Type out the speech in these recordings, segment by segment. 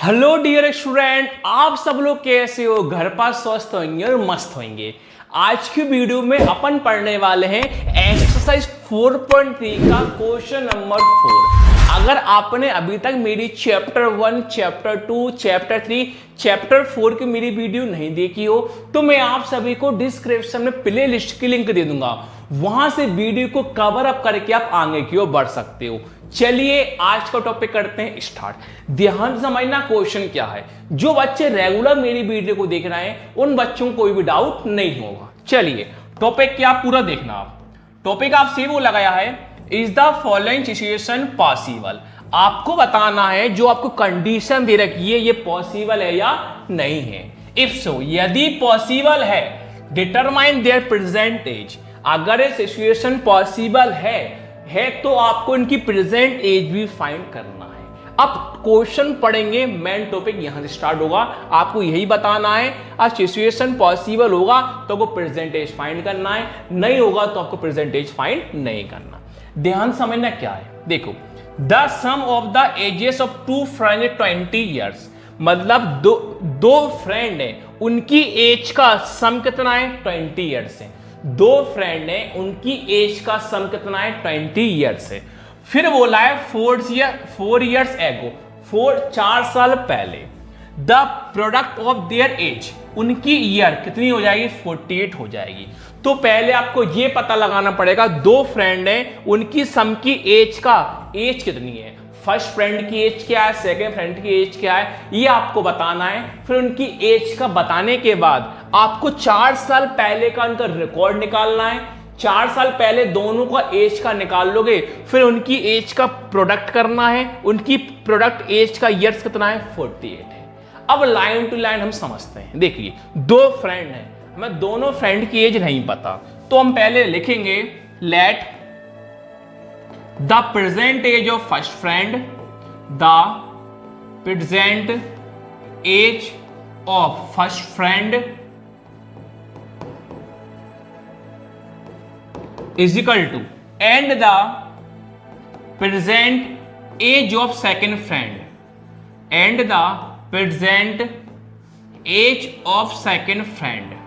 Hello dear student, आप सब लोग कैसे हो? घर पर स्वस्थ होंगे और मस्त होंगे। आज की वीडियो में अपन पढ़ने वाले हैं एक्सरसाइज 4.3 का क्वेश्चन नंबर 4। अगर आपने अभी तक मेरी चैप्टर 1, चैप्टर 2, चैप्टर 3, चैप्टर 4 की मेरी वीडियो नहीं देखी हो तो मैं आप सभी को डिस्क्रिप्शन में प्ले लिस्ट की लिंक दे दूंगा, वहां से वीडियो को कवर अप करके आप आगे की ओर बढ़ सकते हो। चलिए आज का टॉपिक करते हैं स्टार्ट। ध्यान से समझना क्वेश्चन क्या है। जो बच्चे रेगुलर मेरी वीडियो को देख रहे हैं उन बच्चों को कोई भी डाउट नहीं होगा। चलिए टॉपिक क्या पूरा देखना। आप टॉपिक आपसे वो लगाया है, is the following situation possible. आपको बताना है जो आपको कंडीशन दे रखी है ये पॉसिबल है या नहीं है। इफ सो, यदि पॉसिबल है, डिटरमाइन देयर प्रेजेंट एज। अगर ये सिचुएशन पॉसिबल है तो आपको इनकी प्रेजेंट एज भी फाइंड करना है। अब क्वेश्चन पढ़ेंगे, मेन टॉपिक यहां से स्टार्ट होगा। आपको यही बताना है, अब सिचुएशन पॉसिबल होगा तो आपको प्रेजेंट एज फाइंड करना है, नहीं होगा तो आपको प्रेजेंट एज फाइंड नहीं करना। ध्यान समझना क्या है, देखो। The sum of the ages of two friends 20 years, मतलब दो फ्रेंड है, उनकी एज का सम कितना है? 20 ईयर्स है। दो फ्रेंड है, उनकी एज का सम कितना है? 20 ईयर्स है। फिर बोला है 4 ईयर्स एगो, 4 साल पहले। The product of their age, उनकी ईयर कितनी हो जाएगी? 48 हो जाएगी। तो पहले आपको यह पता लगाना पड़ेगा, दो फ्रेंड है, उनकी सम की एज कितनी है। फर्स्ट फ्रेंड की एज क्या है, सेकंड फ्रेंड की एज क्या है, ये आपको बताना है। फिर उनकी एज का बताने के बाद आपको 4 साल पहले का उनका रिकॉर्ड निकालना है। 4 साल पहले दोनों का एज का निकाल लोगे, फिर उनकी एज का प्रोडक्ट करना है। उनकी प्रोडक्ट एज का ईयर्स कितना है? 48 है। अब लाइन टू लाइन हम समझते हैं। देखिए, दो फ्रेंड हैं, हमें दोनों फ्रेंड की एज नहीं पता, तो हम पहले लिखेंगे late the present age of first friend, the present age of first friend is equal to, and the present age of second friend, and the present age of second friend।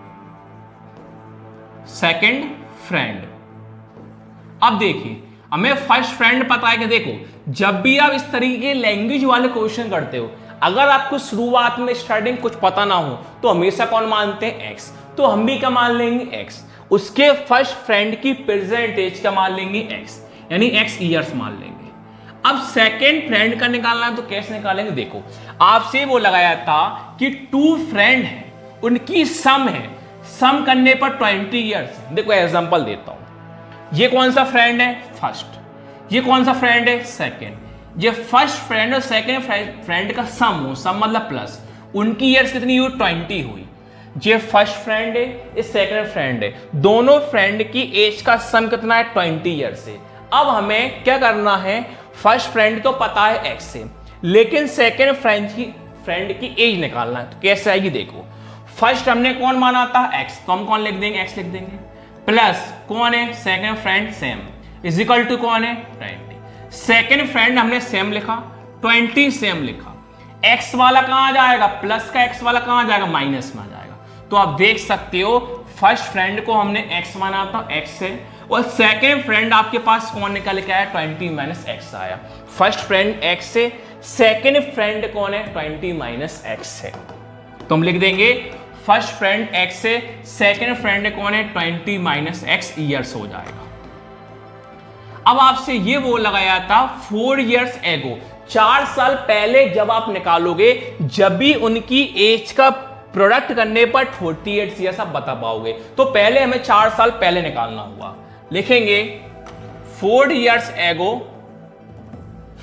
अब देखिए, हमें first friend पता है कि देखो, जब भी आप इस तरीके के लैंग्वेज वाले क्वेश्चन करते हो, अगर आपको शुरुआत में स्टार्टिंग कुछ पता ना हो तो हमेशा कौन मानते हैं? एक्स। तो हम भी क्या मान लेंगे? एक्स। उसके फर्स्ट फ्रेंड की प्रेजेंट एज क्या मान लेंगे? एक्स, यानी एक्स ईयर्स मान लेंगे। अब सेकेंड फ्रेंड का निकालना है तो कैसे निकालेंगे? देखो, आपसे वो लगाया था कि टू फ्रेंड है, उनकी सम है, सम करने पर 20 ईयर्स। देखो एग्जांपल देता हूं, ये कौन सा फ्रेंड है? फर्स्ट। ये कौन सा फ्रेंड है? सेकंड। ये फर्स्ट फ्रेंड और सेकंड फ्रेंड का सम हो, सम मतलब प्लस, उनकी ईयर्स कितनी हुई? 20 हुई। ये फर्स्ट फ्रेंड है, ये सेकंड फ्रेंड है, दोनों फ्रेंड की एज का सम कितना है? 20 ईयर्स है। अब हमें क्या करना है? फर्स्ट फ्रेंड तो पता है एक्स से, लेकिन सेकंड फ्रेंड की एज निकालना है। तो कैसे आएगी? देखो, फर्स्ट हमने कौन माना था? एक्स, तो हम कौन लिख देंगे? एक्स लिख देंगे। प्लस कौन है? Second friend same, is equal to कौन है? 20। सेकंड फ्रेंड हमने सेम लिखा, 20 सेम लिखा। एक्स वाला कहां जाएगा? प्लस का एक्स वाला कहां जाएगा? माइनस में आ जाएगा। तो आप देख सकते हो, फर्स्ट फ्रेंड को हमने एक्स माना था, एक्स से, और सेकंड फ्रेंड आपके पास कौन निकल के आया? 20 माइनस एक्स आया। फर्स्ट फ्रेंड एक्स से, सेकंड फ्रेंड कौन है? 20 माइनस एक्स है। तो हम लिख देंगे फर्स्ट फ्रेंड एक्स से, सेकंड फ्रेंड कौन है? 20 माइनस एक्स ईयर्स हो जाएगा। अब आपसे ये वो लगाया था 4 ईयर्स एगो, 4 साल पहले जब आप निकालोगे, जब भी उनकी एज का प्रोडक्ट करने पर 48 ईयर्स आप बता पाओगे। तो पहले हमें 4 साल पहले निकालना हुआ, लिखेंगे 4 years ago,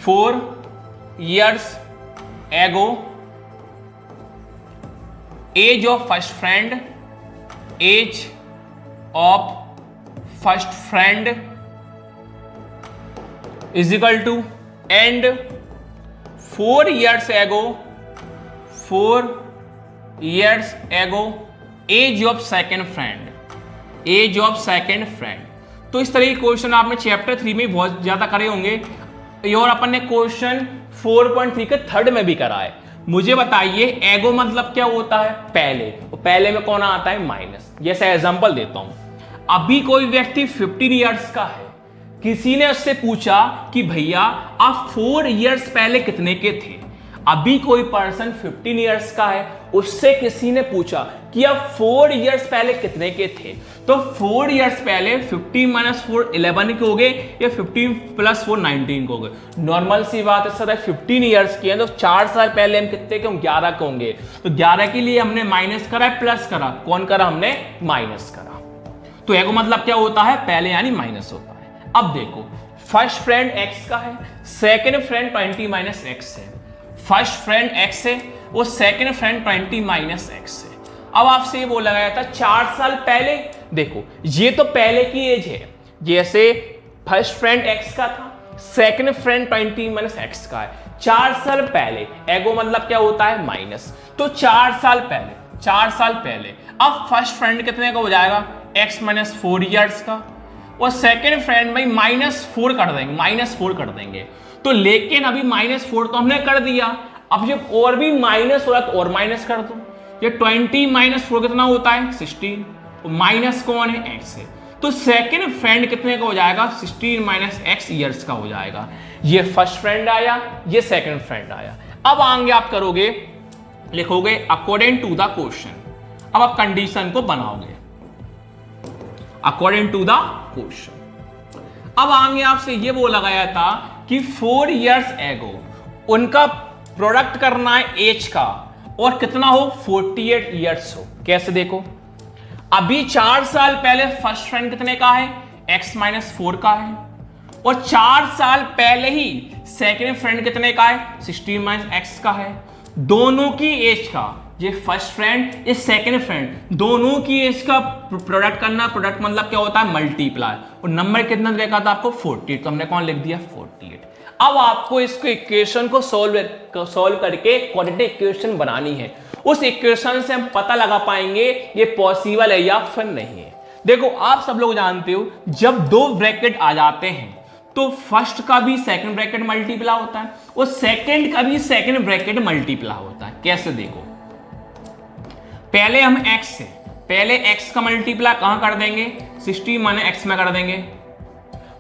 4 years ago age of first friend, age of first friend is equal to, and 4 years ago, 4 years ago age of second friend, age of second friend. तो इस तरह के क्वेश्चन आपने चैप्टर 3 में बहुत ज्यादा करे होंगे, और अपन ने क्वेश्चन 4.3 के थर्ड में भी करा है। मुझे बताइए एगो मतलब क्या होता है, पहले, और पहले में कौन आता है, माइनस। जैसे एग्जांपल देता हूं, अभी कोई व्यक्ति 15 इयर्स का है, किसी ने उससे पूछा कि भैया आप 4 इयर्स पहले कितने के थे। अभी कोई पर्सन 15 इयर्स का है, उससे किसी ने पूछा कि आप 4 इयर्स पहले कितने के थे, तो 4 इयर्स पहले 15 - 4 11 के हो गए, या 15 + 4 19 के हो गए। नॉर्मल सी बात है सर, 15 इयर्स की है तो 4 साल पहले हम कितने के, हम 11 के होंगे, तो 11 के लिए हमने माइनस करा है, प्लस करा, कौन करा, हमने माइनस करा। तो एगो मतलब क्या होता है, पहले यानी माइनस होता है। अब देखो, फर्स्ट फ्रेंड x का है, सेकेंड फ्रेंड 20 - x है। फर्स्ट फ्रेंड x है, वो सेकेंड फ्रेंड 20 - x है। अब आपसे ये बोला गया था 4 साल पहले, देखो ये तो पहले की एज है, जैसे फर्स्ट फ्रेंड x का था, सेकेंड फ्रेंड 20 - x का है, 4 साल पहले। एगो मतलब क्या होता है, माइनस। तो 4 साल पहले, 4 साल पहले। अब फर्स्ट फ्रेंड कितने का हो जाएगा, x - 4 इयर्स का, और सेकेंड फ्रेंड भाई -4 कर देंगे, -4 कर देंगे। तो लेकिन अभी -4 तो हमने कर दिया, अब जब और भी माइनस हो रहा तो और माइनस कर दो। ये 20 - 4 कितना होता है, 16, तो माइनस कौन है, x है। तो सेकेंड फ्रेंड कितने का हो जाएगा, 16 - x इयर्स का हो जाएगा। ये फर्स्ट फ्रेंड आया, ये सेकेंड फ्रेंड आया। अब आगे आप करोगे, लिखोगे अकॉर्डिंग टू द क्वेश्चन। अब आप कंडीशन को बनाओगे अकॉर्डिंग टू द क्वेश्चन। अब आगे आपसे यह बोला गया था कि 4 इयर्स एगो उनका प्रोडक्ट करना है एज का, और कितना हो, 48 इयर्स हो। कैसे देखो, अभी 4 साल पहले फर्स्ट फ्रेंड कितने का है, x - 4 का है, और 4 साल पहले ही सेकेंड फ्रेंड कितने का है, 16 - x का है। दोनों की एज का, ये फर्स्ट फ्रेंड, ये सेकेंड फ्रेंड, दोनों की एज का प्रोडक्ट करना। प्रोडक्ट मतलब क्या होता है, मल्टीप्लाई, और नंबर कितना देखा था आपको, 48, तो हमने कौन लिख दिया, 48। अब आपको इसको इक्वेशन को सॉल्व करके क्वाड्रेटिक इक्वेशन बनानी है। उस इक्वेशन से हम पता लगा पाएंगे ये पॉसिबल है या फिर नहीं है। देखो आप सब लोग जानते हो, जब 2 ब्रैकेट आ जाते हैं तो फर्स्ट का भी सेकंड ब्रैकेट मल्टीप्लाई होता है, और सेकंड का भी सेकंड ब्रैकेट मल्टीप्लाई होता है। कैसे देखो, पहले हम x से, पहले x का मल्टीप्लाई कहां कर देंगे, 16 - x में कर देंगे।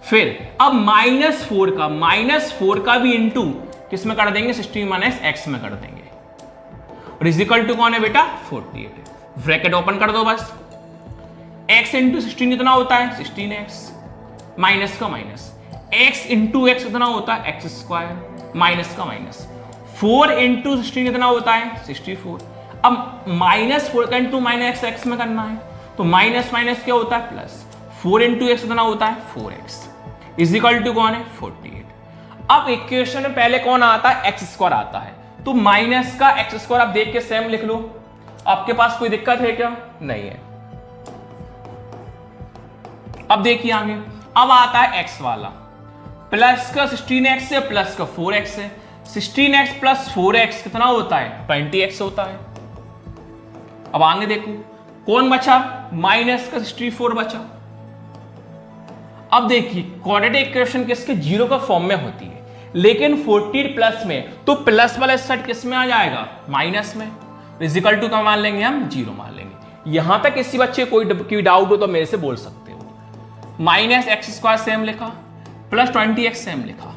फिर अब -4 का भी इंटू किस में कर देंगे, 16 - x में कर देंगे। और इज इक्वल टू कौन है बेटा, 48। ब्रैकेट ओपन कर दो बस। x इंटू 16 कितना होता है, 16x, माइनस का माइनस, x इंटू x कितना होता है, x², माइनस का माइनस, 4 इंटू 16 कितना होता है, 64। अब -4 का इंटू -x में करना है, तो माइनस माइनस क्या होता है, प्लस। 4 इंटू x कितना होता है, 4x, इज इक्वल टू कौन है, 48। अब इक्वेशन में पहले कौन आता है, x² आता है, तो माइनस का x² आप देख के सेम लिख लो। आपके पास कोई दिक्कत है क्या, नहीं है। अब देखिए आगे, अब आता है x वाला, प्लस का 16x से प्लस का 4x है, 16x प्लस 4x कितना होता है, 20x होता है। अब आगे देखो कौन बचा, माइनस का 64 बचा। अब देखिए क्वाड्रेटिक इक्वेशन किसके, 0 का फॉर्म में होती है, लेकिन 48 प्लस में, तो प्लस वाला सेट किस में आ जाएगा, माइनस में। इज इक्वल टू का मान लेंगे हम, 0 मान लेंगे। यहां तक किसी बच्चे कोई डाउट हो तो मेरे से बोल सकते हो। -x² सेम लिखा, प्लस 20x सेम लिखा।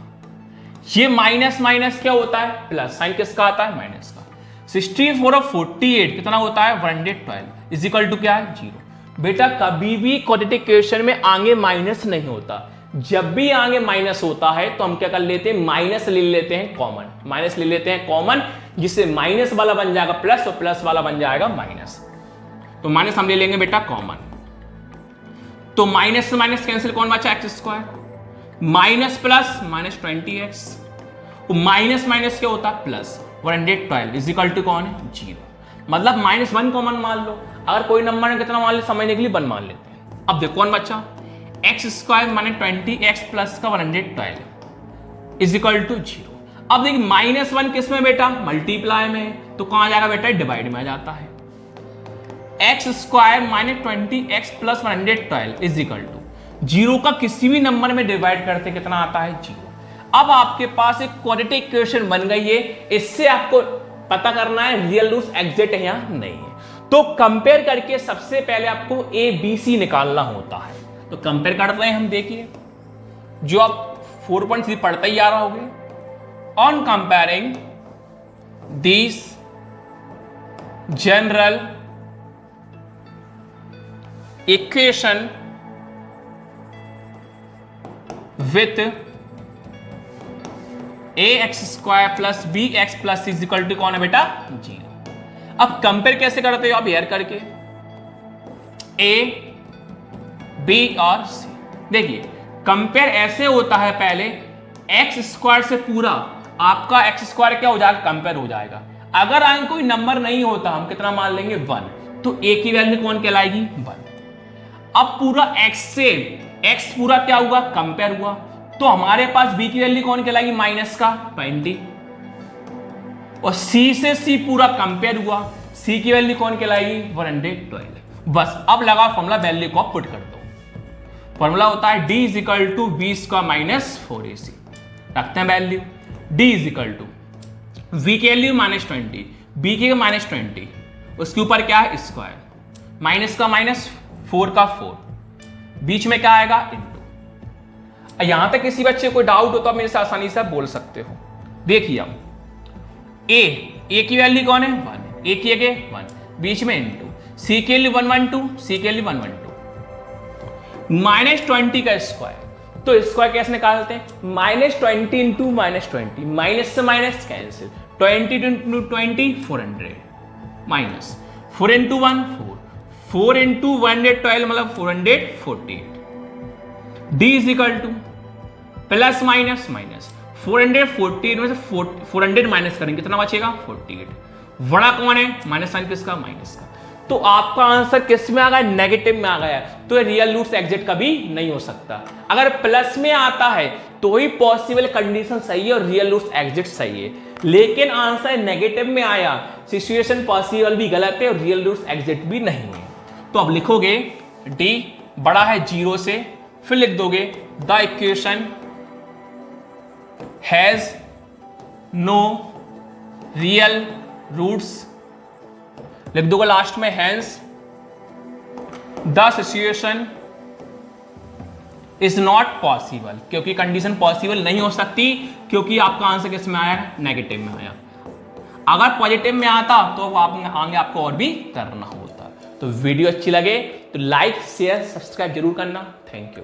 ये माइनस माइनस क्या होता है, प्लस। साइन किसका आता है, माइनस का। 64 और 48 कितना होता है, 112, इज इक्वल टू क्या है, 0। बेटा कभी भी क्वाड्रेटिक इक्वेशन में आगे माइनस नहीं होता। जब भी आगे माइनस होता है तो हम क्या कर लेते हैं, माइनस ले लेते हैं कॉमन, माइनस ले लेते हैं कॉमन, जिससे माइनस वाला बन जाएगा प्लस और प्लस वाला बन जाएगा माइनस। तो माइनस हम ले लेंगे बेटा कॉमन, तो माइनस से माइनस कैंसिल, कौन बचा, x², minus plus -20x, minus minus क्या होता है, प्लस। 112 इज इक्वल टू कौन है, 0। मतलब -1 कॉमन मान लो, अगर कोई नंबर ने कितना मान ले, समझने के लिए 1 मान लेते हैं। अब देखो कौन बचा, x² माने 20x प्लस का 112 इज इक्वल टू 0। अब देखिए -1 किस में बेटा, मल्टीप्लाई में, तो कहां जाएगा बेटा, डिवाइड में आ जाता है। x² माने 20x plus 112 is equal to 0 का किसी भी नंबर में डिवाइड करते कितना आता है, 0। अब आपके पास एक क्वाड्रेटिक इक्वेशन बन गई है, इससे आपको पता करना है रियल रूट्स एग्जिट है या नहीं है। तो कंपेयर करके सबसे पहले आपको ए बी सी निकालना होता है। तो कंपेयर करते हैं हम, देखिए जो आप 4.3 पढ़ते ही आ रहा होगे। On comparing this general equation with a x square plus b x plus equal to कौन है बेटा, 0। अब कंपेयर कैसे करते हो आप, एयर करके ए बी और सी। देखिए कंपेयर ऐसे होता है, पहले एक्स स्क्वायर से पूरा आपका एक्स स्क्वायर क्या हो जाएगा, कंपेयर हो जाएगा। अगर आगे कोई नंबर नहीं होता हम कितना मान लेंगे, 1, तो ए की वैल्यू कौन कहलाएगी, 1। अब पूरा एक्स से एक्स पूरा क्या हुआ, कंपेयर हुआ, तो हमारे पास बी की वैल्यू कौन कहलाएगी, माइनस का 20। और सी से सी पूरा कंपेयर हुआ, सी की वैल्यू कौन कहलाएगी, 112। बस अब लगा फॉर्मूला, वैल्यू को पुट कर दो। फॉर्मूला होता है d is equal to b square minus 4ac। रखते हैं value, d is equal to v की वैल्यू -20, b की -20, उसके ऊपर क्या है स्क्वायर, माइनस का माइनस, 4 का 4, बीच में क्या आएगा इंटू। यहां तक किसी बच्चे को डाउट हो तो आप मेरे से आसानी से बोल सकते हो। देखिए अब ए की वैल्यू कौन है, 1, ए की 1, बीच में इंटू, सी के लिए 112, सी के लिए 112, -20 का स्क्वायर। तो स्क्वायर कैसे निकालते हैं, -20 इंटू -20, माइनस से minus cancel, 20 into 20 400, minus 4 into 1 4, 4 into 112 मतलब 448। D is equal two plus minus minus 448 में से 400 माइनस करेंगे कितना बचेगा, 48। बड़ा कौन है, माइनस साइन किसका, माइनस का। तो आपका आंसर किस में आ गया, नेगेटिव में आ गया। तो रियल रूट्स एग्जिट कभी नहीं हो सकता। अगर प्लस में आता है तो ही पॉसिबल कंडीशन सही है और रियल रूट्स एग्जिट सही है, लेकिन आंसर नेगेटिव में आया, सिचुएशन पॉसिबल भी गलत है और रियल रूट्स एग्जिट भी नहीं है। तो अब लिखोगे डी बड़ा है 0 से, फिर लिख दोगे the equation has no real roots, लिख दोगे लास्ट में hence the situation is not possible, क्योंकि कंडीशन पॉसिबल नहीं हो सकती, क्योंकि आपका आंसर किस में आया, नेगेटिव में आया। अगर पॉजिटिव में आता तो आगे आपको और भी करना होता। तो वीडियो अच्छी लगे तो लाइक शेयर सब्सक्राइब जरूर करना। Thank you.